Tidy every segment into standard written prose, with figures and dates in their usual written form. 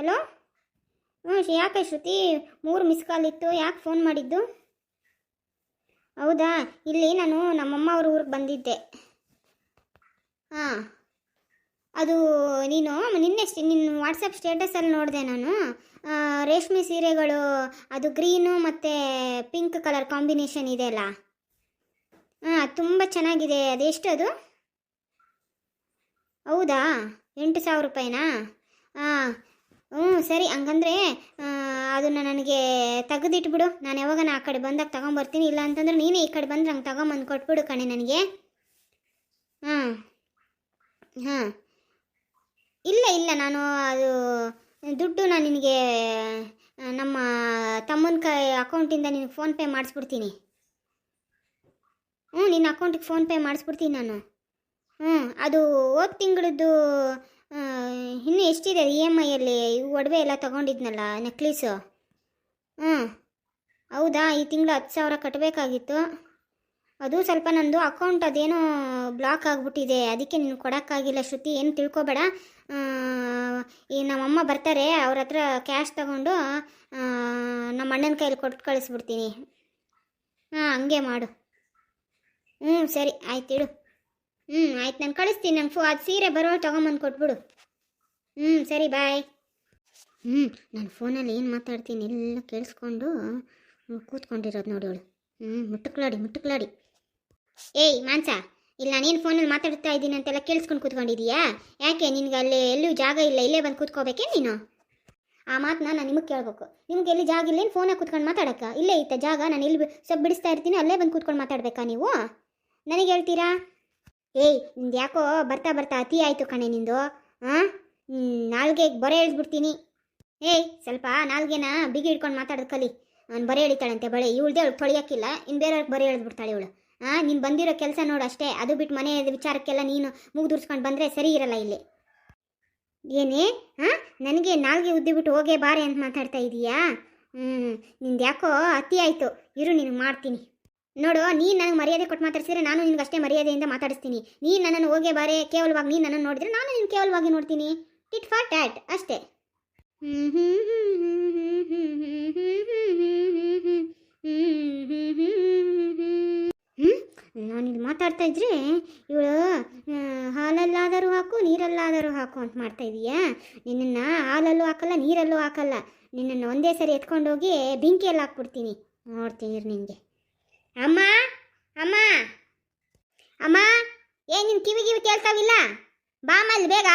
Hello. ಹ್ಞೂ ಯಾಕೆ ಶ್ರುತಿ, 3 miss call ಇತ್ತು, ಯಾಕೆ ಫೋನ್ ಮಾಡಿದ್ದು? ಹೌದಾ, ಇಲ್ಲಿ ನಾನು ನಮ್ಮಮ್ಮ ಅವ್ರ ಊರಿಗೆ ಬಂದಿದ್ದೆ. ಹಾಂ, ಅದು ನೀನು ನಿನ್ನ ವಾಟ್ಸಪ್ ಸ್ಟೇಟಸಲ್ಲಿ ನೋಡಿದೆ ನಾನು. ರೇಷ್ಮೆ ಸೀರೆಗಳು, ಅದು ಗ್ರೀನು ಮತ್ತು ಪಿಂಕ್ ಕಲರ್ ಕಾಂಬಿನೇಷನ್ ಇದೆ ಅಲ್ಲ. ಹಾಂ, ತುಂಬ ಚೆನ್ನಾಗಿದೆ. ಅದೆಷ್ಟು ಅದು? ಹೌದಾ, 8,000 ರೂಪಾಯಿನಾ? ಹಾಂ, ಹ್ಞೂ ಸರಿ. ಹಂಗಂದರೆ ಅದನ್ನು ನನಗೆ ತೆಗೆದಿಟ್ಬಿಡು. ನಾನು ಯಾವಾಗ ಆ ಕಡೆ ಬಂದಾಗ ತೊಗೊಂಬರ್ತೀನಿ. ಇಲ್ಲ ಅಂತಂದ್ರೆ ನೀನೇ ಈ ಕಡೆ ಬಂದ್ರೆ ಹಂಗೆ ತೊಗೊಂಬಂದು ಕೊಟ್ಬಿಡು ಕಣೆ ನನಗೆ. ಹಾಂ ಹಾಂ, ಇಲ್ಲ ಇಲ್ಲ, ನಾನು ಅದು ದುಡ್ಡು ನಾನು ನಿನಗೆ ನಮ್ಮ ತಮ್ಮನ ಅಕೌಂಟಿಂದ ನಿನಗೆ ಫೋನ್ಪೇ ಮಾಡಿಸ್ಬಿಡ್ತೀನಿ. ನಿನ್ನ ಅಕೌಂಟಿಗೆ ಫೋನ್ಪೇ ಮಾಡಿಸ್ಬಿಡ್ತೀನಿ ನಾನು. ಅದು ಹೋದ ತಿಂಗಳದ್ದು ಇನ್ನೂ ಎಷ್ಟಿದೆ EMIಯಲ್ಲಿ ಒಡವೆ ಎಲ್ಲ ತೊಗೊಂಡಿದ್ನಲ್ಲ, ನೆಕ್ಲೀಸು. ಹೌದಾ, ಈ ತಿಂಗಳು 10,000 ಕಟ್ಟಬೇಕಾಗಿತ್ತು. ಅದು ಸ್ವಲ್ಪ ನಂದು ಅಕೌಂಟ್ ಅದೇನೋ ಬ್ಲಾಕ್ ಆಗಿಬಿಟ್ಟಿದೆ, ಅದಕ್ಕೆ ನೀನು ಕೊಡೋಕ್ಕಾಗಿಲ್ಲ ಶ್ರುತಿ. ಏನು ತಿಳ್ಕೊಬೇಡ. ಈ ನಮ್ಮಮ್ಮ ಬರ್ತಾರೆ, ಅವ್ರ ಹತ್ರ ಕ್ಯಾಶ್ ತಗೊಂಡು ನಮ್ಮ ಅಣ್ಣನ ಕೈಯಲ್ಲಿ ಕೊಟ್ಟು ಕಳಿಸ್ಬಿಡ್ತೀನಿ. ಹಂಗೆ ಮಾಡು. ಸರಿ, ಆಯ್ತು ಇಡು. ಆಯ್ತು, ನಾನು ಕಳಿಸ್ತೀನಿ. ನಂಗೆ ಅದು ಸೀರೆ ಬರೋ ತೊಗೊಂಬಂದು ಕೊಟ್ಬಿಡು. ಸರಿ, ಬಾಯ್. ನಾನು ಫೋನಲ್ಲಿ ಏನು ಮಾತಾಡ್ತೀನಿ ಎಲ್ಲ ಕೇಳಿಸ್ಕೊಂಡು ಕೂತ್ಕೊಂಡಿರೋದು ನೋಡಿ ಅವಳು. ಮುಟ್ಟುಕ್ಲಾಡಿ. ಏಯ್ ಮಾನ್ಸ, ಇಲ್ಲ ನಾನೇನು ಫೋನಲ್ಲಿ ಮಾತಾಡ್ತಾ ಇದ್ದೀನಿ ಅಂತೆಲ್ಲ ಕೇಳಿಸ್ಕೊಂಡು ಕೂತ್ಕೊಂಡಿದ್ದೀಯಾ? ಯಾಕೆ ನಿನಗೆ ಅಲ್ಲಿ ಎಲ್ಲೂ ಜಾಗ ಇಲ್ಲ, ಇಲ್ಲೇ ಬಂದು ಕೂತ್ಕೋಬೇಕೇ ನೀನು? ಆ ಮಾತನ್ನ ನಾನು ನಿಮಗೆ ಕೇಳಬೇಕು. ನಿಮ್ಗೆ ಎಲ್ಲಿ ಜಾಗ ಇಲ್ಲ, ಏನು ಫೋನಾಗಿ ಕೂತ್ಕೊಂಡು ಮಾತಾಡೋಕ್ಕ? ಇಲ್ಲೇ ಇತ್ತ ಜಾಗ, ನಾನು ಎಲ್ಲಿ ಸ್ವಲ್ಪ ಬಿಡಿಸ್ತಾ ಇರ್ತೀನಿ, ಅಲ್ಲೇ ಬಂದು ಕೂತ್ಕೊಂಡು ಮಾತಾಡಬೇಕಾ ನೀವು? ನನಗೆ ಹೇಳ್ತೀರಾ? ಏಯ್, ನಿಂದು ಯಾಕೋ ಬರ್ತಾ ಬರ್ತಾ ಅತಿ ಆಯಿತು ಕಣೆ ನಿಂದು. ನಾಲ್ಗೆ ಬರೆ ಎಳ್ದ್ಬಿಡ್ತೀನಿ. ಏಯ್, ಸ್ವಲ್ಪ ನಾಲ್ಗೆನ ಬಿಗಿ ಹಿಡ್ಕೊಂಡು ಮಾತಾಡೋದು ಕಲಿ. ನಾನು ಬರೆ ಎಳಿತಾಳಂತೆ ಬಳೆ, ಇವಳ್ದೆ ಅವಳು ತೊಳೆಯೋಕ್ಕಿಲ್ಲ, ಇನ್ನು ಬೇರೆಯವ್ರಿಗೆ ಬರೆ ಎಳೆದ್ಬಿಡ್ತಾಳೆ ಇವಳು. ನೀನು ಬಂದಿರೋ ಕೆಲಸ ನೋಡು ಅಷ್ಟೇ. ಅದು ಬಿಟ್ಟು ಮನೆ ವಿಚಾರಕ್ಕೆಲ್ಲ ನೀನು ಮುಗಿದುರ್ಸ್ಕೊಂಡು ಬಂದರೆ ಸರಿ ಇರಲ್ಲ ಇಲ್ಲಿ. ಏನೇ ನನಗೆ ನಾಲ್ಗೆ ಉದ್ದಿಬಿಟ್ಟು ಹೋಗೇ ಬಾರೆ ಅಂತ ಮಾತಾಡ್ತಾ ಇದೀಯಾ? ನಿಂದು ಯಾಕೋ ಅತಿ ಆಯಿತು. ಇರು, ನಿನಗೆ ಮಾಡ್ತೀನಿ ನೋಡು. ನೀನು ನನಗೆ ಮರ್ಯಾದೆ ಕೊಟ್ಟು ಮಾತಾಡ್ಸಿದ್ರೆ ನಾನು ನಿನಗೆ ಅಷ್ಟೇ ಮರ್ಯಾದೆಯಿಂದ ಮಾತಾಡಿಸ್ತೀನಿ. ನೀನು ನನ್ನನ್ನು ಹೋಗೇ ಬಾರೆ ಕೇವಲವಾಗಿ ನೀನು ನನ್ನನ್ನು ನೋಡಿದ್ರೆ ನಾನು ನಿನ್ನ ಕೇವಲವಾಗಿ ನೋಡ್ತೀನಿ. ಟಿಟ್ ಫಾರ್ ಟ್ಯಾಟ್ ಅಷ್ಟೇ. ನಾನಿಲ್ಲಿ ಮಾತಾಡ್ತಾ ಇದ್ರೆ ಇವಳು ಹಾಲಲ್ಲಾದರೂ ಹಾಕು, ನೀರಲ್ಲಾದರೂ ಹಾಕು ಅಂತ ಮಾಡ್ತಾ ಇದೀಯಾ? ನಿನ್ನನ್ನು ಹಾಲಲ್ಲೂ ಹಾಕಲ್ಲ, ನೀರಲ್ಲೂ ಹಾಕಲ್ಲ. ನಿನ್ನನ್ನು ಒಂದೇ ಸರಿ ಎತ್ಕೊಂಡೋಗಿ ಬೆಂಕಿಯಲ್ಲಿ ಹಾಕ್ಬಿಡ್ತೀನಿ. ನೋಡ್ತೀನಿ ನಿನಗೆ. ಅಮ್ಮ ಅಮ್ಮ ಅಮ್ಮ, ಏನು ನಿನ್ನ ಕಿವಿ ಕೇಳ್ತಾವಿಲ್ಲ? ಬಾಮಲ್ಲಿ ಬೇಗ.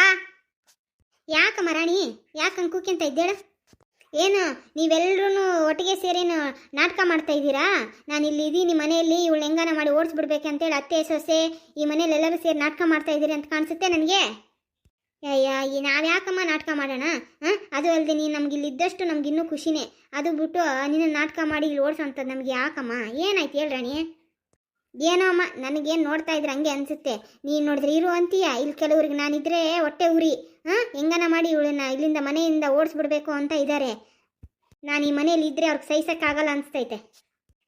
ಯಾಕಮ್ಮ ರಾಣಿ, ಯಾಕಂಗೆ ಕೂಕ್ಯಂತ ಇದ್ದೇಳ? ಏನು ನೀವೆಲ್ಲರೂ ಒಟ್ಟಿಗೆ ಸೇರೇನು ನಾಟಕ ಮಾಡ್ತಾ ಇದ್ದೀರಾ? ನಾನು ಇಲ್ಲಿ ಇದ್ದೀನಿ ಮನೆಯಲ್ಲಿ, ಇವಳು ಹೆಂಗಾನ ಮಾಡಿ ಓಡಿಸ್ಬಿಡ್ಬೇಕಂತೇಳಿ ಅತ್ತೆ ಸೊಸೆ ಈ ಮನೇಲಿ ಎಲ್ಲರೂ ಸೇರಿ ನಾಟಕ ಮಾಡ್ತಾ ಇದ್ದೀರಿ ಅಂತ ಕಾಣಿಸುತ್ತೆ ನನಗೆ. ನಾವು ಯಾಕಮ್ಮ ನಾಟಕ ಮಾಡೋಣ? ಅದು ಅಲ್ಲದೆ ನೀನು ನಮ್ಗೆ ಇಲ್ಲಿ ಇದ್ದಷ್ಟು ನಮ್ಗೆ ಇನ್ನೂ ಖುಷಿನೇ. ಅದು ಬಿಟ್ಟು ನಿನ್ನ ನಾಟಕ ಮಾಡಿ ಇಲ್ಲಿ ಓಡಿಸೋಂಥದ್ದು ನಮಗೆ ಯಾಕಮ್ಮ? ಏನಾಯ್ತು ಹೇಳ್ರಾಣಿ? ಏನೋ ಅಮ್ಮ, ನನಗೇನು ನೋಡ್ತಾ ಇದ್ರೆ ಹಂಗೆ ಅನಿಸುತ್ತೆ. ನೀನು ನೋಡಿದ್ರೆ ಇರು ಅಂತೀಯ, ಇಲ್ಲಿ ಕೆಲವ್ರಿಗೆ ನಾನಿದ್ರೆ ಹೊಟ್ಟೆ ಉರಿ. ಹೆಂಗನ ಮಾಡಿ ಇವಳನ್ನ ಇಲ್ಲಿಂದ ಮನೆಯಿಂದ ಓಡಿಸ್ಬಿಡ್ಬೇಕು ಅಂತ ಇದ್ದಾರೆ. ನಾನು ಈ ಮನೇಲಿ ಇದ್ದರೆ ಅವ್ರಿಗೆ ಸಹಿಸೋಕ್ಕಾಗಲ್ಲ ಅನಿಸ್ತೈತೆ.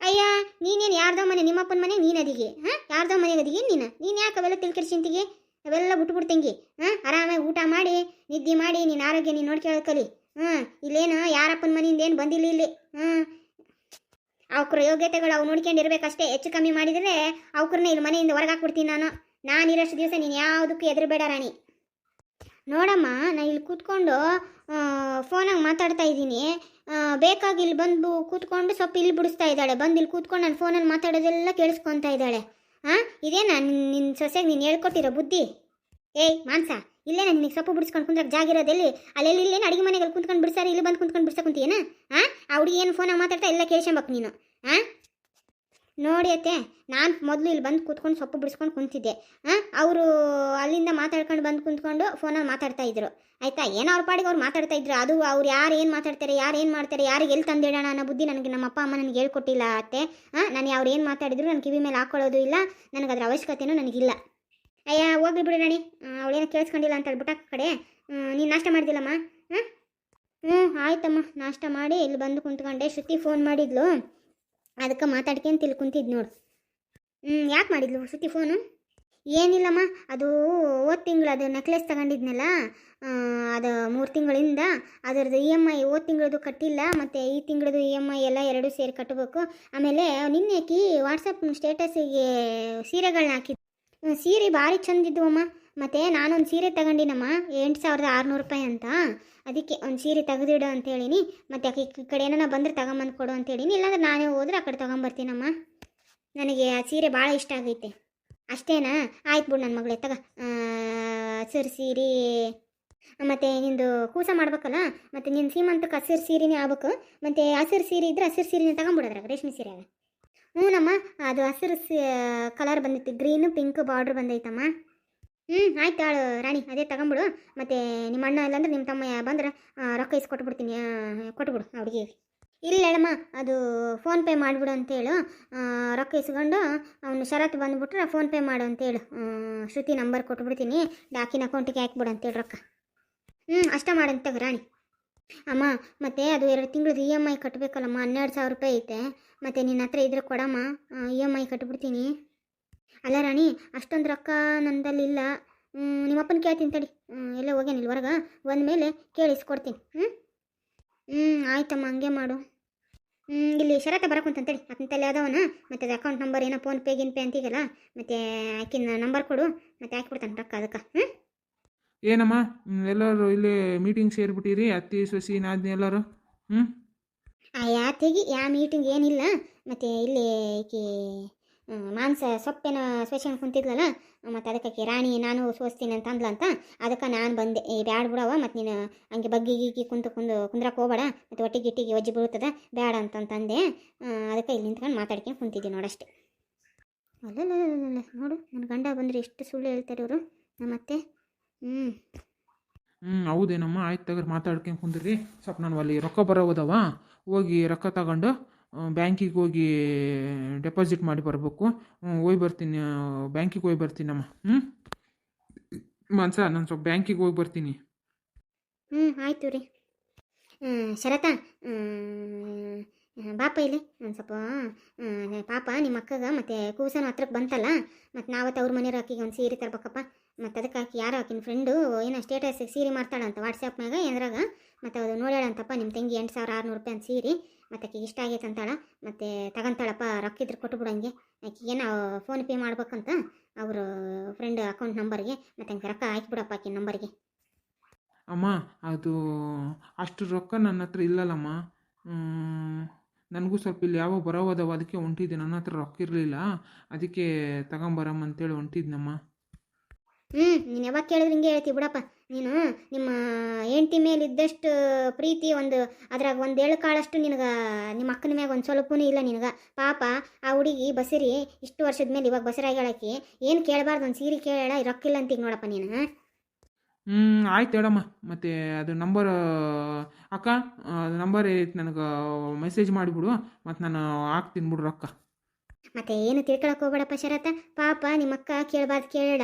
ಅಯ್ಯ, ನೀನೇನು ಯಾರ್ದೋ ಮನೆ, ನಿಮ್ಮಪ್ಪನ ಮನೆ ನೀನು ಅದಿಗೆ? ಯಾರ್ದೋ ಮನೆಗೆ ಅದಿಗೆ ನೀನು ಯಾಕೆ ಅವೆಲ್ಲ ತಿಳ್ಕಿಡ್ಸಿಂತಿಗೆ? ಅವೆಲ್ಲ ಬಿಟ್ಬಿಡ್ತಂಗಿ. ಆರಾಮಾಗಿ ಊಟ ಮಾಡಿ ನಿದ್ದೆ ಮಾಡಿ ನೀನು ಆರೋಗ್ಯ ನೀನು ನೋಡ್ಕೊಳ್ಳೋ ಕಲಿ. ಇಲ್ಲೇನು ಯಾರಪ್ಪನ ಮನೆಯಿಂದ ಏನು ಬಂದಿಲ್ಲ ಇಲ್ಲಿ. ಅವ್ರ ಯೋಗ್ಯತೆಗಳು ಅವು ನೋಡ್ಕೊಂಡಿರ್ಬೇಕಷ್ಟೇ. ಹೆಚ್ಚು ಕಮ್ಮಿ ಮಾಡಿದರೆ ಅವ್ರನ್ನ ಇಲ್ಲಿ ಮನೆಯಿಂದ ಹೊರಗೆ ಹಾಕ್ಬಿಡ್ತೀನಿ ನಾನಿರೋಷ್ಟು ದಿವಸ ನೀನು ಯಾವುದಕ್ಕೂ ಎದುರುಬೇಡ ರಾಣಿ. ನೋಡಮ್ಮ, ನಾನು ಇಲ್ಲಿ ಕೂತ್ಕೊಂಡು ಫೋನಾಗಿ ಮಾತಾಡ್ತಾ ಇದ್ದೀನಿ. ಬೇಕಾಗಿ ಇಲ್ಲಿ ಬಂದು ಕೂತ್ಕೊಂಡು ಸ್ವಲ್ಪ ಇಲ್ಲಿ ಬಿಡಿಸ್ತಾ ಇದ್ದಾಳೆ. ಬಂದು ಇಲ್ಲಿ ಕೂತ್ಕೊಂಡು ನಾನು ಫೋನಲ್ಲಿ ಮಾತಾಡೋದೆಲ್ಲ ಕೇಳಿಸ್ಕೊತಾ ಇದ್ದಾಳೆ. ಇದೇನಾ ನಿನ್ನ ಸೊಸೆಗೆ ನೀನು ಹೇಳ್ಕೊಟ್ಟಿರೋ ಬುದ್ಧಿ? ಏಯ್ ಮಾನ್ಸ, ಇಲ್ಲೇ ನಾನು ನಿನಗೆ ಸೊಪ್ಪು ಬಿಡಿಸ್ಕೊಂಡು ಕುಂದ್ರಕ್ಕೆ ಜಾಗಿರೋದೆಲ್ಲಿ? ಅಲ್ಲೆಲ್ಲಿ ಇಲ್ಲೇನು ಅಡುಗೆ ಮನೆಗೆ ಕುಂತ್ಕೊಂಡು ಬಿಡ್ಸಾರೆ, ಇಲ್ಲಿ ಬಂದು ಕುಂತ್ಕೊಂಡು ಬಿಡ್ಸಕ್ಕಂತೀಯೇನ? ಆ ಹುಡುಗಿ ಏನು ಫೋನಾಗಿ ಮಾತಾಡ್ತಾ ಎಲ್ಲ ಕೇಳ್ಸಂಬೇಕು ನೀನು. ನೋಡಿ ಅತ್ತೆ, ನಾನು ಮೊದಲು ಇಲ್ಲಿ ಬಂದು ಕೂತ್ಕೊಂಡು ಸೊಪ್ಪು ಬಿಡಿಸ್ಕೊಂಡು ಕುಂತಿದ್ದೆ. ಅವರು ಅಲ್ಲಿಂದ ಮಾತಾಡ್ಕೊಂಡು ಬಂದು ಕುಂತ್ಕೊಂಡು ಫೋನಲ್ಲಿ ಮಾತಾಡ್ತಾ ಇದ್ರು. ಆಯಿತಾ? ಏನೋ ಅವ್ರ ಪಾಡಿಗೆ ಅವ್ರು ಮಾತಾಡ್ತಾ ಇದ್ರು. ಅದು ಅವ್ರು ಯಾರು ಏನು ಮಾತಾಡ್ತಾರೆ, ಯಾರು ಏನು ಮಾಡ್ತಾರೆ, ಯಾರಿಗೆ ಎಲ್ಲಿ ತಂದಿಡೋಣ ಅನ್ನೋ ಬುದ್ಧಿ ನನಗೆ ನಮ್ಮ ಅಪ್ಪ ಅಮ್ಮ ನನಗೆ ಹೇಳ್ಕೊಟ್ಟಿಲ್ಲ ಅತ್ತೆ. ನಾನು ಅವ್ರು ಏನು ಮಾತಾಡಿದ್ರು ನನ್ನ ಕಿವಿ ಮೇಲೆ ಹಾಕ್ಕೊಳ್ಳೋದು ಇಲ್ಲ, ನನಗೆ ಅದರ ಅವಶ್ಯಕತೆಯೂ ನನಗಿಲ್ಲ. ಅಯ್ಯ ಹೋಗ್ಲಿ ಬಿಡು ರಾಣಿ, ಅವಳೇನೋ ಕೇಳಿಸ್ಕೊಂಡಿಲ್ಲ ಅಂತ ಹೇಳ್ಬಿಟ್ಟ ಕಡೆ. ನೀನು ನಾಷ್ಟ ಮಾಡಿದಿಲ್ಲಮ್ಮ? ಆಯ್ತಮ್ಮ, ನಾಷ್ಟ ಮಾಡಿ ಇಲ್ಲಿ ಬಂದು ಕುಂತ್ಕೊಂಡೆ. ಶ್ರುತಿ ಫೋನ್ ಮಾಡಿದ್ಲು, ಅದಕ್ಕೆ ಮಾತಾಡ್ಕೊಂತ ಇಲ್ಲಿ ಕುಂತಿದ್ದು ನೋಡು. ಯಾಕೆ ಮಾಡಿದ್ಲು ಶ್ರುತಿ ಫೋನು? ಏನಿಲ್ಲಮ್ಮ, ಅದು ಹೋದ ತಿಂಗಳು ಅದು ನೆಕ್ಲೆಸ್ ತಗೊಂಡಿದ್ನಲ್ಲ, ಅದು 3 ತಿಂಗಳಿಂದ ಅದರದ್ದು EMI ಹೋದ ತಿಂಗಳದು ಕಟ್ಟಿಲ್ಲ, ಮತ್ತು ಈ ತಿಂಗಳದು EMI ಎಲ್ಲ ಎರಡೂ ಸೇರಿ ಕಟ್ಟಬೇಕು. ಆಮೇಲೆ ನಿನ್ನೆ ಆಕಿ ವಾಟ್ಸಪ್ ಸ್ಟೇಟಸ್ಸಿಗೆ ಸೀರೆಗಳನ್ನ ಹಾಕಿದ್ದು. ಸೀರೆ ಭಾರಿ ಚಂದಿದ್ವಮ್ಮ. ಮತ್ತು ನಾನೊಂದು ಸೀರೆ ತಗೊಂಡಿನಮ್ಮ, 8,600 ರೂಪಾಯಿ ಅಂತ. ಅದಕ್ಕೆ ಒಂದು ಸೀರೆ ತೆಗೆದಿಡು ಅಂತೇಳೀನಿ. ಮತ್ತು ಆಕೆ ಈ ಕಡೆ ಏನಾರ ಬಂದರೆ ತಗೊಂಬಂದು ಕೊಡು ಅಂತೇಳೀನಿ, ಇಲ್ಲಾಂದ್ರೆ ನಾನೇ ಹೋದ್ರೆ ಆ ಕಡೆ ತೊಗೊಂಬರ್ತೀನಮ್ಮ. ನನಗೆ ಆ ಸೀರೆ ಭಾಳ ಇಷ್ಟ ಆಗೈತೆ. ಅಷ್ಟೇನಾ? ಆಯ್ತು ಬಿಡು ನನ್ನ ಮಗಳೇ, ತಗ. ಹಸಿರು ಸೀರೆ ಮತ್ತು ನಿಂದು ಕೂಸ ಮಾಡ್ಬೇಕಲ್ಲ, ಮತ್ತು ನಿನ್ನ ಸೀಮಂತಕ್ಕೆ ಹಸಿರು ಸೀರೆನೇ ಆಗ್ಬೇಕು. ಮತ್ತು ಹಸಿರು ಸೀರೆ ಇದ್ರೆ ಹಸಿರು ಸೀರೆನೇ ತಗೊಂಬಿಡೋದ್ರಾಗ, ರೇಷ್ಮೆ ಸೀರೆಯಾಗ. ಹ್ಞೂನಮ್ಮ, ಅದು ಹಸಿರು ಕಲರ್ ಬಂದಿತ್ತು, ಗ್ರೀನು ಪಿಂಕ್ ಬಾರ್ಡ್ರ್ ಬಂದೈತಮ್ಮ. ಆಯ್ತು ಆಳು ರಾಣಿ, ಅದೇ ತಗೊಂಬಿಡು. ಮತ್ತು ನಿಮ್ಮ ಅಣ್ಣ ಇಲ್ಲಾಂದ್ರೆ ನಿಮ್ಮ ತಮ್ಮ ಬಂದ್ರೆ ರೊಕ್ಕ ಕೊಟ್ಬಿಡ್ತೀನಿ, ಕೊಟ್ಬಿಡು ಆ ಹುಡುಗಿಗೆ. ಇಲ್ಲ ಹೇಳಮ್ಮ, ಅದು ಫೋನ್ಪೇ ಮಾಡಿಬಿಡು ಅಂತೇಳು. ರೊಕ್ಕ ಇಸ್ಕೊಂಡು ಅವನು ಶರತ್ ಬಂದುಬಿಟ್ರೆ ಫೋನ್ಪೇ ಮಾಡು ಅಂತೇಳು. ಶ್ರುತಿ ನಂಬರ್ ಕೊಟ್ಬಿಡ್ತೀನಿ, ಡಾಕಿನ ಅಕೌಂಟಿಗೆ ಹಾಕ್ಬಿಡು ಅಂತೇಳಿ ರೊಕ್ಕ. ಅಷ್ಟ ಮಾಡಂತ ರಾಣಿ. ಅಮ್ಮ, ಮತ್ತು ಅದು 2 ತಿಂಗಳದ್ದು EMI ಕಟ್ಟಬೇಕಲ್ಲಮ್ಮ, 12,000 ರೂಪಾಯಿ ಐತೆ. ಮತ್ತು ನಿನ್ನ ಹತ್ರ ಇದ್ರೆ ಕೊಡಮ್ಮ, EMI ಕಟ್ಬಿಡ್ತೀನಿ. ಅಲ್ಲ ರಾಣಿ, ಅಷ್ಟೊಂದು ರೊಕ್ಕ ನಂದಲ್ಲಿಲ್ಲ. ನಿಮ್ಮಪ್ಪನ ಕೇಳ್ತೀನಿ ತಡಿ, ಎಲ್ಲ ಹೋಗ್ಯಾನಿಲ್ಲ ಹೊರಗೆ, ಒಂದಮೇಲೆ ಕೇಳಿಸ್ಕೊಡ್ತೀನಿ. ಆಯ್ತಮ್ಮ, ಹಂಗೆ ಮಾಡು. ಇಲ್ಲಿ ಶರತ್ತ ಬರಕುಂತಂತೇಳಿ ಅತಂತಲ್ಲಿ ಯಾವ್ದವನ, ಮತ್ತು ಅದು ಅಕೌಂಟ್ ನಂಬರ್ ಏನೋ ಫೋನ್ಪೇ ಗಿನ್ಪೇ ಅಂತೀಗಲ್ಲ, ಮತ್ತು ಆಕಿನ ನಂಬರ್ ಕೊಡು, ಮತ್ತು ಹಾಕ್ಬಿಡ್ತಾನೆ ರೊಕ್ಕ ಅದಕ್ಕೆ. ಏನಮ್ಮ ಎಲ್ಲರೂ ಇಲ್ಲಿ ಮೀಟಿಂಗ್ ಸೇರಿಬಿಟ್ಟಿರಿ, ಅತ್ತಿ ಸೊಸಿ ನಾದ್ನಿ ಎಲ್ಲರೂ? ಯಾತಿಗೆ ಯಾ ಮೀಟಿಂಗ್ ಏನಿಲ್ಲ. ಮತ್ತು ಇಲ್ಲಿ ಈಕಿ ಮಾಂಸ ಸೊಪ್ಪೇನೋ ಸ್ಪೆಷಲ್ ಕುಂತಿದ್ಲಲ್ಲ, ಮತ್ತು ಅದಕ್ಕೆ ರಾಣಿ ನಾನು ಸೋಸ್ತೀನಿ ಅಂತ ಅಂದ್ಲಂತ. ಅದಕ್ಕೆ ನಾನು ಬಂದೆ. ಬ್ಯಾಡ ಬಿಡವ, ಮತ್ತು ನೀನು ಹಂಗೆ ಬಗ್ಗಿ ಗೀಗಿ ಕುಂದ್ರಕ್ಕೆ ಹೋಗಬೇಡ, ಮತ್ತು ಒಟ್ಟಿಗೆ ಗಿಟ್ಟಿಗೆ ಒಜ್ಜಿ ಬೀಳ್ತದೆ, ಬೇಡ ಅಂತಂತಂದೆ. ಅದಕ್ಕೆ ಇಲ್ಲಿ ನಿಂತ್ಕೊಂಡು ಮಾತಾಡ್ಕೊಂಡು ಕುಂತಿದ್ದೆ ನೋಡಷ್ಟೆ. ಅಲ್ಲಲ್ಲ ನೋಡು, ನನ್ನ ಗಂಡ ಬಂದರೆ ಎಷ್ಟು ಸುಳ್ಳು ಹೇಳ್ತಾರೆ ಇವರು ನಮ್ಮತ್ತೆ. ಹೌದೇನಮ್ಮ, ಆಯ್ತು ತಗರ್ ಮಾತಾಡ್ಕೊಂಡು ಕುಂದ್ರಿ. ಸ್ವಲ್ಪ ನಾನು ಅಲ್ಲಿ ರೊಕ್ಕ ಬರೋದವ, ಹೋಗಿ ರೊಕ್ಕ ತಗೊಂಡು ಬ್ಯಾಂಕಿಗೆ ಹೋಗಿ ಡೆಪಾಸಿಟ್ ಮಾಡಿ ಬರಬೇಕು. ಹೋಗಿ ಬರ್ತೀನಿ, ಬ್ಯಾಂಕಿಗೆ ಹೋಗಿ ಬರ್ತೀನಮ್ಮ. ಮಾನ್ಸ, ನಾನು ಸ್ವಲ್ಪ ಬ್ಯಾಂಕಿಗೆ ಹೋಗಿ ಬರ್ತೀನಿ. ಆಯ್ತು ರೀ. ಶರತ, ಬಾಪ ಇಲ್ಲಿ ಒಂದು ಸ್ವಲ್ಪ ಪಾಪ ನಿಮ್ಮ ಅಕ್ಕಗೆ ಮತ್ತು ಕೂಸನ ಹತ್ರಕ್ಕೆ ಬಂತಲ್ಲ, ಮತ್ತು ನಾವತ್ತು ಅವ್ರ ಮನೆಯವ್ರು ಆಕಿಗೆ ಒಂದು ಸೀರೆ ತರ್ಬೇಕಪ್ಪ. ಮತ್ತು ಅದಕ್ಕೆ ಆಕಿ ಯಾರೋ ಆಕಿನ ಫ್ರೆಂಡು ಏನೋ ಸ್ಟೇಟಸ್ಸಿಗೆ ಸೀರೆ ಮಾಡ್ತಾಳಂತ ವಾಟ್ಸಪ್ನಾಗ ಏನಾರಾಗ, ಮತ್ತು ಅದು ನೋಡ್ಯಾಳಂತಪ್ಪ ನಿಮ್ಮ ತಂಗಿ 8,600 ರೂಪಾಯಿ ಅಂತ ಸೀರೆ, ಮತ್ತು ಆಕಿಗೆ ಇಷ್ಟ ಆಗೈತೆ ಅಂತಾಳ. ಮತ್ತು ತಗೊಂತಾಳಪ್ಪ, ರೊಕ್ಕಿದ್ರೆ ಕೊಟ್ಬಿಡಂಗೆ. ಆಕಿಗೇನೋ ಫೋನ್ಪೇ ಮಾಡ್ಬೇಕಂತ ಅವ್ರ ಫ್ರೆಂಡ್ ಅಕೌಂಟ್ ನಂಬರ್ಗೆ, ಮತ್ತು ಹಂಗೆ ರೊಕ್ಕ ಹಾಕಿಬಿಡಪ್ಪ ಆಕಿನ ನಂಬರ್ಗೆ. ಅಮ್ಮ, ಅದು ಅಷ್ಟು ರೊಕ್ಕ ನನ್ನ ಹತ್ರ ಇಲ್ಲಲ್ಲಮ್ಮ. ನನಗೂ ಸ್ವಲ್ಪ ಇಲ್ಲಿ ಯಾವ ಬರೋದವ, ಅದಕ್ಕೆ ಹೊಂಟಿದ್ದೆ. ನನ್ನ ಹತ್ರ ರೊಕ್ಕ ಇರಲಿಲ್ಲ, ಅದಕ್ಕೆ ತಗೊಂಬರಮ್ಮ ಅಂತೇಳಿ ಹೊಂಟಿದ್ನಮ್ಮ. ನೀನು ಯಾವಾಗ ಕೇಳಿದ್ರೆ ಹಿಂಗೆ ಹೇಳ್ತೀವಿ ಬಿಡಪ್ಪ. ನೀನು ನಿಮ್ಮ ಹೆಂಡತಿ ಮೇಲೆ ಇದ್ದಷ್ಟು ಪ್ರೀತಿ ಅದ್ರಾಗ ಒಂದು ಎಳ್ಳು ಕಾಳಷ್ಟು ನಿನಗೆ ನಿಮ್ಮ ಅಕ್ಕನ ಮ್ಯಾಗ ಒಂದು ಸ್ವಲ್ಪನೂ ಇಲ್ಲ ನಿನಗೆ. ಪಾಪ ಆ ಹುಡುಗಿ ಬಸರಿ ಇಷ್ಟು ವರ್ಷದ ಮೇಲೆ ಇವಾಗ ಬಸರಾಗಿ ಏನು ಕೇಳಬಾರ್ದು, ಒಂದು ಸೀರೆ ಕೇಳ, ರೊಕ್ಕಿಲ್ಲ ಅಂತೀಗ ನೋಡಪ್ಪ ನೀನು. ಆಯ್ತು ಹೇಳಮ್ಮ. ಮತ್ತು ಅದು ನಂಬರ್ ಅಕ್ಕ, ಅದು ನಂಬರ್ ನನಗೆ ಮೆಸೇಜ್ ಮಾಡಿಬಿಡು, ಮತ್ತು ನಾನು ಹಾಕ್ತೀನಿ ಬಿಡು ರೊಕ್ಕ. ಮತ್ತೆ ಏನು ತಿಳ್ಕೊಳಕ್ಕೆ ಹೋಗ್ಬೇಡಪ್ಪ ಶರತ, ಪಾಪ ನಿಮ್ಮ ಅಕ್ಕ ಕೇಳಬಾರ್ದು ಕೇಳ.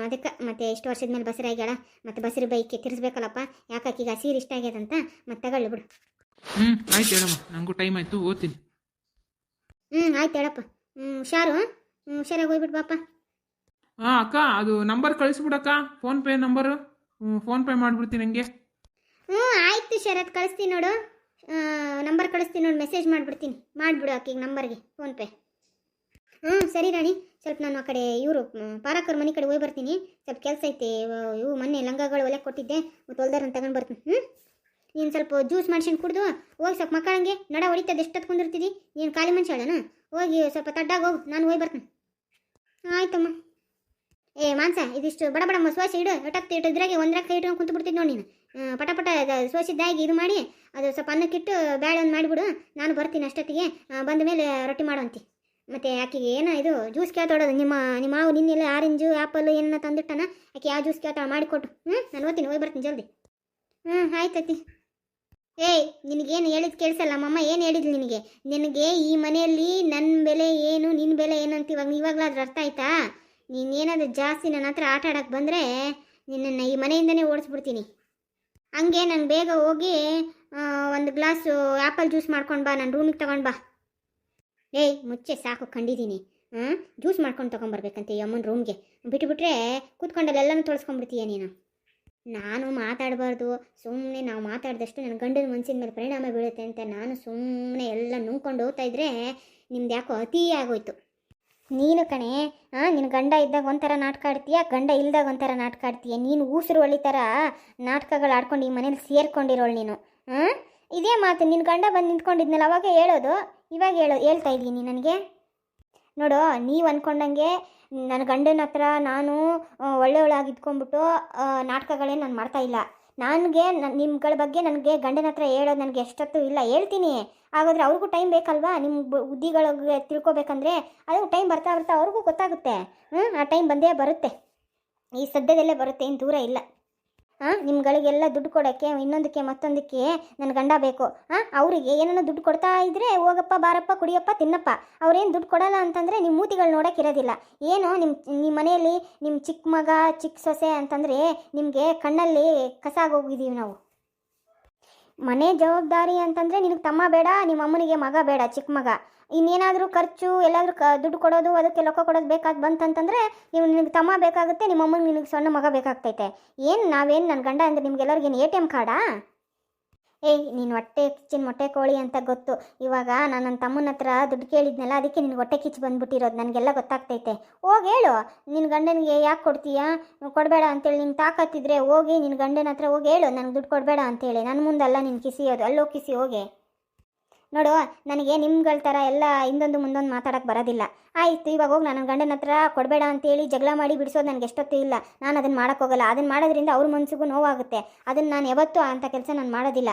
ಅದಕ್ಕೆ ಮತ್ತೆ ಇಷ್ಟು ವರ್ಷದ ಮೇಲೆ ಬಸರಾಗ್ಯಾಳ, ಮತ್ತು ಬಸರಿ ಬೈಕ್ ತಿರ್ಸ್ಬೇಕಲ್ಲಪ್ಪ. ಯಾಕೀಗ ಸೀರೆ ಇಷ್ಟ ಆಗ್ಯದಂತ, ಮತ್ತೆ ತಗೊಳ್ಳಿ ಬಿಡು. ಆಯ್ತು ಹೇಳಮ್ಮ, ನನಗೂ ಟೈಮ್ ಆಯಿತು, ಓದ್ತೀನಿ. ಆಯ್ತು ಹೇಳಪ್ಪ. ಹುಷಾರಾಗಿ ಹೋಗ್ಬಿಟ್ಟು ಬಾಪ. ಅಕ್ಕ, ಅದು ನಂಬರ್ ಕಳಿಸ್ಬಿಡಕ್ಕ, ಫೋನ್ಪೇ ನಂಬರು. ಫೋನ್ಪೇ ಮಾಡಿಬಿಡ್ತೀನಿ ಹಂಗೆ. ಆಯಿತು ಶರತ್, ಕಳಿಸ್ತೀನಿ ನೋಡು. ನಂಬರ್ ಕಳಿಸ್ತೀನಿ ನೋಡು, ಮೆಸೇಜ್ ಮಾಡಿಬಿಡ್ತೀನಿ, ಮಾಡಿಬಿಡು ಆಕಿಗೆ ನಂಬರ್ಗೆ ಫೋನ್ಪೇ. ಸರಿ ರಾಣಿ, ಸ್ವಲ್ಪ ನಾನು ಆ ಕಡೆ ಇವರು ಪಾರಕ್ಕರ ಮನೆ ಕಡೆ ಹೋಗಿ ಬರ್ತೀನಿ, ಸ್ವಲ್ಪ ಕೆಲಸ ಐತೆ. ಇವು ಮೊನ್ನೆ ಲಂಗಗಳು ಒಲೆ ಕೊಟ್ಟಿದ್ದೆ, ಮತ್ತು ಹೊಲ್ದಾರನ್ನ ತಗೊಂಡು ಬರ್ತೀನಿ. ನೀನು ಸ್ವಲ್ಪ ಜ್ಯೂಸ್ ಮಾಡ್ಸ್ಕೊಂಡು ಕುಡ್ದು ಹೋಗಿ, ಸ್ವಲ್ಪ ಮಕ್ಕಳಂಗೆ ನಡ ಹೊಡಿತದೆ, ಎಷ್ಟೊತ್ತು ಕುಂದಿರ್ತಿದ್ದಿ ನೀನು, ಖಾಲಿ ಮನುಷ್ಯಳನ? ಹೋಗಿ ಸ್ವಲ್ಪ ತಡ್ಡಾಗ ಹೋಗು, ನಾನು ಹೋಗಿ ಬರ್ತೀನಿ. ಆಯ್ತಮ್ಮ. ಮಾನ್ಸ, ಇದಿಷ್ಟು ಬಡ ಬಡ ಸೋಸಿ ಇಡು, ಎಷ್ಟೊತ್ತು ಇಟ್ಟಿದ್ರಾಗೆ ಒಂದ್ರಾಗ ಕೈ ಇಟ್ಕೊಂಡು ಕುಂತು ಬಿಡ್ತಿದ್ದು ನೋಡಿ ನೀನು. ಪಟ ಪಟ ಸೋಸಿದ್ದಾಗಿ ಇದು ಮಾಡಿ, ಅದು ಸ್ವಲ್ಪ ಅನ್ನಕ್ಕಿಟ್ಟು ಬೇಳೆ ಒಂದು ಮಾಡಿಬಿಡು, ನಾನು ಬರ್ತೀನಿ ಅಷ್ಟೊತ್ತಿಗೆ. ಬಂದ ಮೇಲೆ ರೊಟ್ಟಿ ಮಾಡುವಂತೆ. ಮತ್ತು ಆಕೆಗೆ ಏನೋ ಇದು ಜ್ಯೂಸ್ ಕೇಳ್ತಾಳೋದು, ನಿಮ್ಮ ಮಾವು ನಿನ್ನೆಲ್ಲ ಆರೆಂಜು ಆ್ಯಪಲ್ ಏನನ್ನ ತಂದಿಟ್ಟಾನ, ಆಕೆ ಯಾವ ಜ್ಯೂಸ್ ಕೇಳ್ತಾಳೆ ಮಾಡಿಕೊಟ್ಟು. ನಾನು ಓದ್ತೀನಿ, ಹೋಗಿ ಬರ್ತೀನಿ ಜಲ್ದಿ. ಆಯ್ತತಿ. ನಿನಗೇನು ಹೇಳಿದ್ದು ಕೇಳಿಸಲ್ಲ, ಅಮ್ಮಮ್ಮ ಏನು ಹೇಳಿದ್ಲು ನಿನಗೆ ಈ ಮನೆಯಲ್ಲಿ ನನ್ನ ಬೆಲೆ ಏನು ನಿನ್ನ ಬೆಲೆ ಏನು ಅಂತ ಇವಾಗಲಾದ್ರೂ ಅರ್ಥ ಆಯ್ತಾ? ನೀನೇನಾದ್ರೂ ಜಾಸ್ತಿ ನನ್ನ ಹತ್ರ ಆಟ ಆಡೋಕ್ಕೆ ಬಂದರೆ ನಿನ್ನನ್ನು ಈ ಮನೆಯಿಂದನೇ ಓಡಿಸ್ಬಿಡ್ತೀನಿ. ಹಂಗೆ ನಾನು ಬೇಗ ಹೋಗಿ ಒಂದು ಗ್ಲಾಸು ಆ್ಯಪಲ್ ಜ್ಯೂಸ್ ಮಾಡ್ಕೊಂಡು ಬಾ, ನನ್ನ ರೂಮಿಗೆ ತಗೊಂಡು ಬಾ. ಮುಚ್ಚೆ ಸಾಕು, ಕಂಡಿದ್ದೀನಿ. ಜ್ಯೂಸ್ ಮಾಡ್ಕೊಂಡು ತೊಗೊಂಬರ್ಬೇಕಂತೆ ಈ ಅಮ್ಮನ ರೂಮ್ಗೆ. ಬಿಟ್ಟುಬಿಟ್ರೆ ಕೂತ್ಕೊಂಡಲ್ಲೆಲ್ಲನೂ ತೊಳಸ್ಕೊಂಡ್ಬಿಡ್ತೀಯ ನೀನು. ನಾನು ಮಾತಾಡಬಾರ್ದು, ಸುಮ್ಮನೆ ನಾವು ಮಾತಾಡಿದಷ್ಟು ನನ್ನ ಗಂಡನ ಮನಸ್ಸಿನ ಮೇಲೆ ಪರಿಣಾಮ ಬೀಳುತ್ತೆ ಅಂತ ನಾನು ಸುಮ್ಮನೆ ಎಲ್ಲ ನುಂಗ್ಕೊಂಡು ಹೋಗ್ತಾ ಇದ್ರೆ ನಿಮ್ದು ಯಾಕೋ ಅತಿ ಆಗೋಯ್ತು. ನೀನು ಕಣೆ ನಿನ್ನ ಗಂಡ ಇದ್ದಾಗ ಒಂಥರ ನಾಟಕ ಆಡ್ತೀಯ, ಗಂಡ ಇಲ್ದಾಗ ಒಂಥರ ನಾಟಕ ಆಡ್ತೀಯ. ನೀನು ಊಸರು ಒಳ್ಳಿ ಥರ ನಾಟಕಗಳು ಆಡ್ಕೊಂಡು ಈ ಮನೇಲಿ ಸೇರ್ಕೊಂಡಿರೋಳು ನೀನು. ಇದೇ ಮಾತು ನಿನ್ನ ಗಂಡ ಬಂದು ನಿಂತ್ಕೊಂಡಿದ್ನಲ್ಲ ಅವಾಗ ಹೇಳೋದು, ಇವಾಗ ಹೇಳ್ತಾ ಇದ್ದೀನಿ ನನಗೆ. ನೋಡು, ನೀವು ಅಂದ್ಕೊಂಡಂಗೆ ನನ್ನ ಗಂಡನ ಹತ್ರ ನಾನು ಒಳ್ಳೆಯವಳಾಗಿ ಇದ್ಕೊಂಡ್ಬಿಟ್ಟು ನಾಟಕಗಳೇನು ನಾನು ಮಾಡ್ತಾಯಿಲ್ಲ. ನನಗೆ ನಿಮ್ಗಳ ಬಗ್ಗೆ ನನಗೆ ಗಂಡನ ಹತ್ರ ಹೇಳೋದು ನನಗೆ ಎಷ್ಟೊತ್ತು ಇಲ್ಲ, ಹೇಳ್ತೀನಿ. ಹಾಗಾದ್ರೆ ಅವ್ರಿಗೂ ಟೈಮ್ ಬೇಕಲ್ವಾ ನಿಮ್ಮ ಬುದ್ಧಿಗಳಿಗೆ ತಿಳ್ಕೊಬೇಕಂದ್ರೆ. ಅದು ಟೈಮ್ ಬರ್ತಾ ಬರ್ತಾ ಅವ್ರಿಗೂ ಗೊತ್ತಾಗುತ್ತೆ. ಆ ಟೈಮ್ ಬಂದೇ ಬರುತ್ತೆ, ಈ ಸದ್ಯದಲ್ಲೇ ಬರುತ್ತೆ, ಏನು ದೂರ ಇಲ್ಲ. ನಿಮ್ಗಳಿಗೆಲ್ಲ ದುಡ್ಡು ಕೊಡೋಕ್ಕೆ ಇನ್ನೊಂದಕ್ಕೆ ಮತ್ತೊಂದಕ್ಕೆ ನನ್ನ ಗಂಡ ಬೇಕು. ಅವರಿಗೆ ಏನೋ ದುಡ್ಡು ಕೊಡ್ತಾ ಇದ್ದರೆ ಹೋಗಪ್ಪ ಬಾರಪ್ಪ ಕುಡಿಯಪ್ಪ ತಿನ್ನಪ್ಪ. ಅವ್ರೇನು ದುಡ್ಡು ಕೊಡಲ್ಲ ಅಂತಂದರೆ ನಿಮ್ಮ ಮೂತಿಗಳು ನೋಡೋಕ್ಕಿರೋದಿಲ್ಲ. ಏನೋ ನಿಮ್ಮ ಮನೆಯಲ್ಲಿ ನಿಮ್ಮ ಚಿಕ್ಕ ಮಗ ಚಿಕ್ಕ ಸೊಸೆ ಅಂತಂದರೆ ನಿಮಗೆ ಕಣ್ಣಲ್ಲಿ ಕಸ ಆಗೋಗಿದ್ದೀವಿ ನಾವು. ಮನೆ ಜವಾಬ್ದಾರಿ ಅಂತಂದರೆ ನಿನಗೆ ತಮ್ಮ ಬೇಡ, ನಿಮ್ಮ ಅಮ್ಮನಿಗೆ ಮಗ ಬೇಡ, ಚಿಕ್ಕ ಮಗ. ಇನ್ನೇನಾದರೂ ಖರ್ಚು ಎಲ್ಲಾದರೂ ದುಡ್ಡು ಕೊಡೋದು ಅದಕ್ಕೆ ರೊಕ್ಕ ಕೊಡೋದು ಬೇಕಾದ ಬಂತಂತಂದರೆ ನಿನಗೆ ತಮ್ಮ ಬೇಕಾಗುತ್ತೆ, ನಿಮ್ಮ ಅಮ್ಮನಿಗೆ ನಿನಗೆ ಸಣ್ಣ ಮಗ ಬೇಕಾಗ್ತೈತೆ. ಏನು ನಾವೇನು ನನ್ನ ಗಂಡ ಅಂದರೆ ನಿಮ್ಗೆಲ್ಲರಿಗೇನು ATM ಕಾರ್ಡಾ? ನೀನು ಹೊಟ್ಟೆ ಕಿಚ್ಚಿನ ಮೊಟ್ಟೆ ಕೋಳಿ ಅಂತ ಗೊತ್ತು. ಇವಾಗ ನಾನು ನನ್ನ ತಮ್ಮನ ಹತ್ರ ದುಡ್ಡು ಕೇಳಿದ್ನಲ್ಲ, ಅದಕ್ಕೆ ನಿನಗೆ ಹೊಟ್ಟೆ ಕಿಚ್ಚು ಬಂದುಬಿಟ್ಟಿರೋದು, ನನಗೆಲ್ಲ ಗೊತ್ತಾಗ್ತೈತೆ. ಹೋಗಿ ಹೇಳು ನಿನ್ನ ಗಂಡನಿಗೆ, ಯಾಕೆ ಕೊಡ್ತೀಯಾ ಕೊಡಬೇಡ ಅಂತೇಳಿ. ನಿನ್ನ ತಾಕತ್ತಿದ್ರೆ ಹೋಗಿ ನಿನ್ನ ಗಂಡನ ಹತ್ರ ಹೋಗಿ ಹೇಳು ನನಗೆ ದುಡ್ಡು ಕೊಡಬೇಡ ಅಂತೇಳಿ. ನನ್ನ ಮುಂದೆಲ್ಲ ನಿನ್ನ ಕಿಸಿಯೋದು, ಅಲ್ಲೋ ಕಿಸಿ ಹೋಗಿ. ನೋಡು, ನನಗೆ ನಿಮ್ಗಳ ಥರ ಎಲ್ಲ ಹಿಂದೊಂದು ಮುಂದೊಂದು ಮಾತಾಡೋಕ್ಕೆ ಬರೋದಿಲ್ಲ. ಆಯಿತು, ಇವಾಗ ಹೋಗಿ ನನ್ನ ಗಂಡನ ಹತ್ರ ಕೊಡಬೇಡ ಅಂತೇಳಿ ಜಗಳ ಮಾಡಿ ಬಿಡಿಸೋದು ನನಗೆ ಎಷ್ಟೊತ್ತು ಇಲ್ಲ. ನಾನು ಅದನ್ನು ಮಾಡೋಕ್ಕೋಗಲ್ಲ. ಅದನ್ನು ಮಾಡೋದ್ರಿಂದ ಅವ್ರ ಮನಸ್ಸಿಗೂ ನೋವಾಗುತ್ತೆ. ಅದನ್ನು ನಾನು ಯಾವತ್ತೂ ಅಂಥ ಕೆಲಸ ನಾನು ಮಾಡೋದಿಲ್ಲ.